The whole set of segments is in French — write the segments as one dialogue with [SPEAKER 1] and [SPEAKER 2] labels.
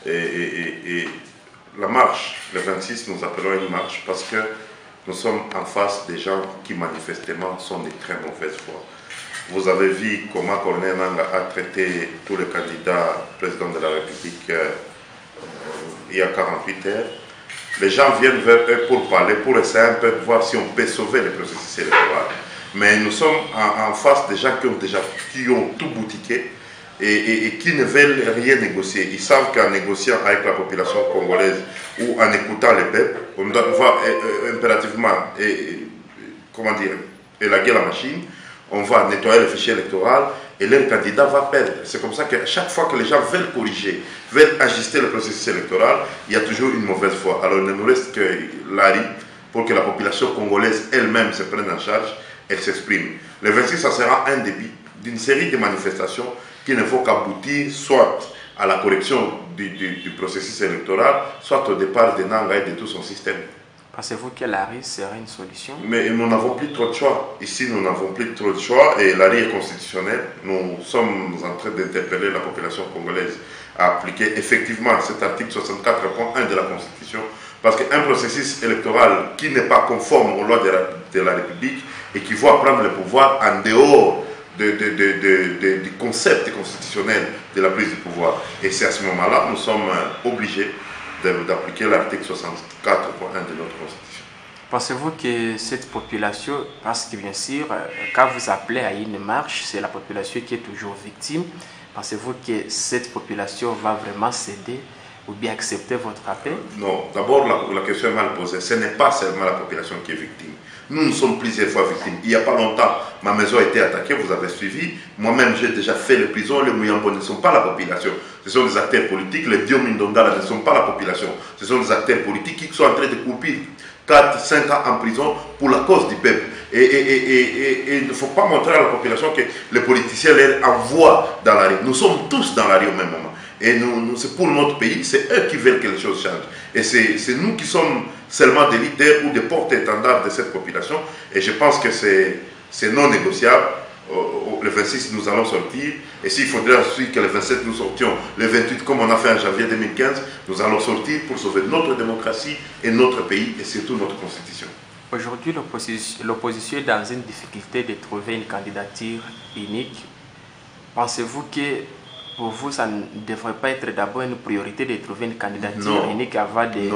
[SPEAKER 1] Et la marche, le 26, nous appelons une marche parce que nous sommes en face des gens qui manifestement sont de très mauvaise foi. Vous avez vu comment Corneille Nangaa a traité tous les candidats président de la République il y a 48 heures. Les gens viennent vers eux pour parler, pour essayer un peu de voir si on peut sauver le processus électoral. Mais nous sommes en face des gens qui ont tout boutiqué et qui ne veulent rien négocier. Ils savent qu'en négociant avec la population congolaise ou en écoutant les peuples, on va impérativement élaguer la machine, on va nettoyer le fichier électoral et leur candidat va perdre. C'est comme ça que chaque fois que les gens veulent corriger, veulent ajuster le processus électoral, il y a toujours une mauvaise foi. Alors il ne nous reste que l'ARI pour que la population congolaise elle-même se prenne en charge, elle s'exprime. Le 26, ça sera un début d'une série de manifestations qui ne font qu'aboutir soit à la correction du processus électoral, soit au départ de Nangaa et de tout son système.
[SPEAKER 2] Pensez-vous que l'ARI serait une solution?
[SPEAKER 1] Mais nous n'avons plus trop de choix. Ici, nous n'avons plus trop de choix et l'ARI est constitutionnel. Nous sommes en train d'interpeller la population congolaise à appliquer effectivement cet article 64.1 de la Constitution parce qu'un processus électoral qui n'est pas conforme aux lois de la République et qui va prendre le pouvoir en dehors du concept constitutionnel de la prise du pouvoir. Et c'est à ce moment-là que nous sommes obligés d'appliquer l'article 64.1 de notre Constitution.
[SPEAKER 2] Pensez-vous que cette population, parce que bien sûr, quand vous appelez à une marche, c'est la population qui est toujours victime, pensez-vous que cette population va vraiment céder ou bien accepter votre appel?
[SPEAKER 1] Non, d'abord la question est mal posée. Ce n'est pas seulement la population qui est victime. Nous sommes plusieurs fois victimes. Il n'y a pas longtemps, ma maison a été attaquée, vous avez suivi. Moi-même, j'ai déjà fait les prisons. Les Muyambo ne sont pas la population. Ce sont des acteurs politiques. Les Diomi Ndongala ne sont pas la population. Ce sont des acteurs politiques qui sont en train de couper 4-5 ans en prison pour la cause du peuple. Et il ne faut pas montrer à la population que les politiciens les envoient dans la rue. Nous sommes tous dans la rue au même moment. Et c'est pour notre pays, c'est eux qui veulent que les choses changent. Et c'est nous qui sommes seulement des leaders ou des porte-étendards de cette population. Et je pense que c'est non négociable. Le 26, nous allons sortir. Et s'il faudrait ensuite que le 27, nous sortions, le 28, comme on a fait en janvier 2015, nous allons sortir pour sauver notre démocratie et notre pays et surtout notre constitution.
[SPEAKER 2] Aujourd'hui, l'opposition est dans une difficulté de trouver une candidature unique. Pensez-vous que pour vous, ça ne devrait pas être d'abord une priorité de trouver une candidature unique avant d'appeler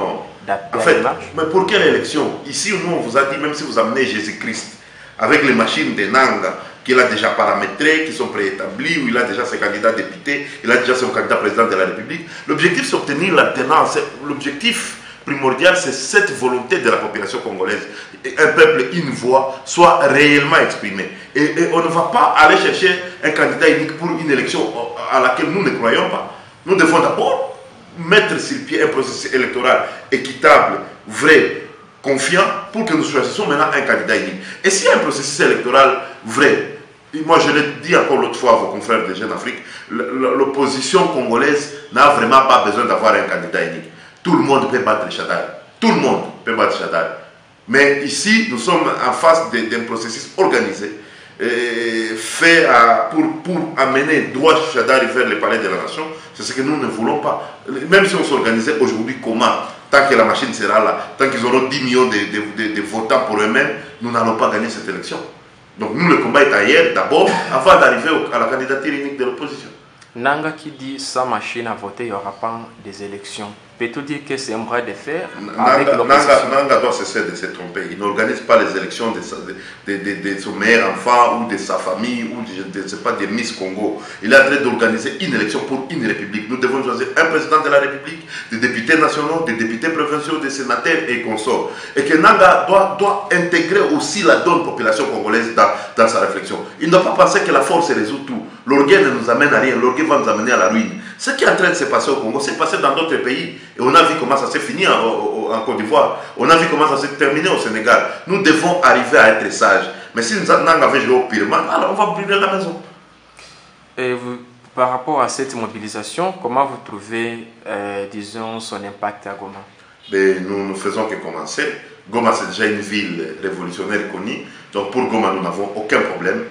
[SPEAKER 1] en fait, mais pour quelle élection? Ici, nous, on vous a dit, même si vous amenez Jésus-Christ, avec les machines de Nangaa, qu'il a déjà paramétrées, qui sont préétablies, où il a déjà ses candidats députés, il a déjà son candidat président de la République, l'objectif, c'est obtenir l'alternance. L'objectif primordial, c'est cette volonté de la population congolaise. Un peuple, une voix, soit réellement exprimée. Et on ne va pas aller chercher un candidat unique pour une élection à laquelle nous ne croyons pas. Nous devons d'abord mettre sur pied un processus électoral équitable, vrai, confiant, pour que nous choisissions maintenant un candidat unique. Et s'il y a un processus électoral vrai, moi je l'ai dit encore l'autre fois à vos confrères de Jeune Afrique, l'opposition congolaise n'a vraiment pas besoin d'avoir un candidat unique. Tout le monde peut battre Chadari. Tout le monde peut battre Chadari. Mais ici, nous sommes en face d'un processus organisé, fait pour amener droit Chadari vers le palais de la nation. C'est ce que nous ne voulons pas. Même si on s'organisait aujourd'hui, comment? Tant que la machine sera là, tant qu'ils auront 10 millions de votants pour eux-mêmes, nous n'allons pas gagner cette élection. Donc nous, le combat est ailleurs, d'abord, avant d'arriver à la candidature unique de l'opposition.
[SPEAKER 2] Nangaa qui dit sans machine à voter, il n'y aura pas des élections. Peut-on dire que c'est un bras de fer avec l'opposition?
[SPEAKER 1] Nangaa doit cesser de se tromper. Il n'organise pas les élections de son meilleur enfant ou de sa famille ou des Miss Congo. Il est en train d'organiser une élection pour une république. Nous devons choisir un président de la République, des députés nationaux, des députés provinciaux, des sénateurs et consorts. Et que Nangaa doit intégrer aussi la donne population congolaise dans sa réflexion. Il ne doit pas penser que la force résout tout. L'orgueil ne nous amène à rien. L'orgueil va nous amener à la ruine. Ce qui est en train de se passer au Congo, c'est passé dans d'autres pays. Et on a vu comment ça s'est fini en Côte d'Ivoire. On a vu comment ça s'est terminé au Sénégal. Nous devons arriver à être sages. Mais si Nangaa veut jouer au pyromane, alors on va brûler la maison.
[SPEAKER 2] Et vous, par rapport à cette mobilisation, comment vous trouvez, disons, son impact à Goma?
[SPEAKER 1] Mais nous ne faisons que commencer. Goma, c'est déjà une ville révolutionnaire connue. Donc pour Goma, nous n'avons aucun problème.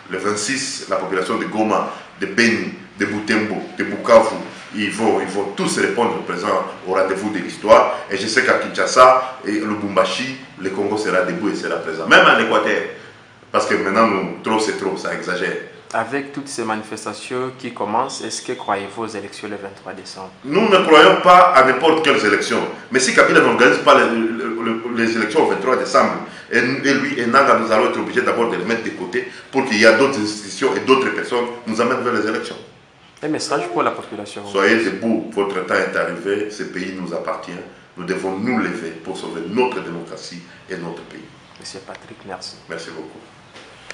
[SPEAKER 1] Le 26, la population de Goma, de Beni, de Butembo, de Bukavu, ils vont tous répondre présent au rendez-vous de l'histoire. Et je sais qu'à Kinshasa, et Lubumbashi, le Congo sera debout et sera présent. Même en Équateur. Parce que maintenant, trop c'est trop, ça exagère.
[SPEAKER 2] Avec toutes ces manifestations qui commencent, est-ce que croyez-vous aux élections le 23 décembre?
[SPEAKER 1] Nous ne croyons pas à n'importe quelles élections. Mais si Kabila n'organise pas les élections au 23 décembre, et lui et Nanga, nous allons être obligés d'abord de les mettre de côté pour qu'il y ait d'autres institutions et d'autres personnes nous amènent vers les élections.
[SPEAKER 2] Un message pour la population.
[SPEAKER 1] Soyez debout, votre temps est arrivé, ce pays nous appartient. Nous devons nous lever pour sauver notre démocratie et notre pays.
[SPEAKER 2] Monsieur Patrick, merci.
[SPEAKER 1] Merci beaucoup.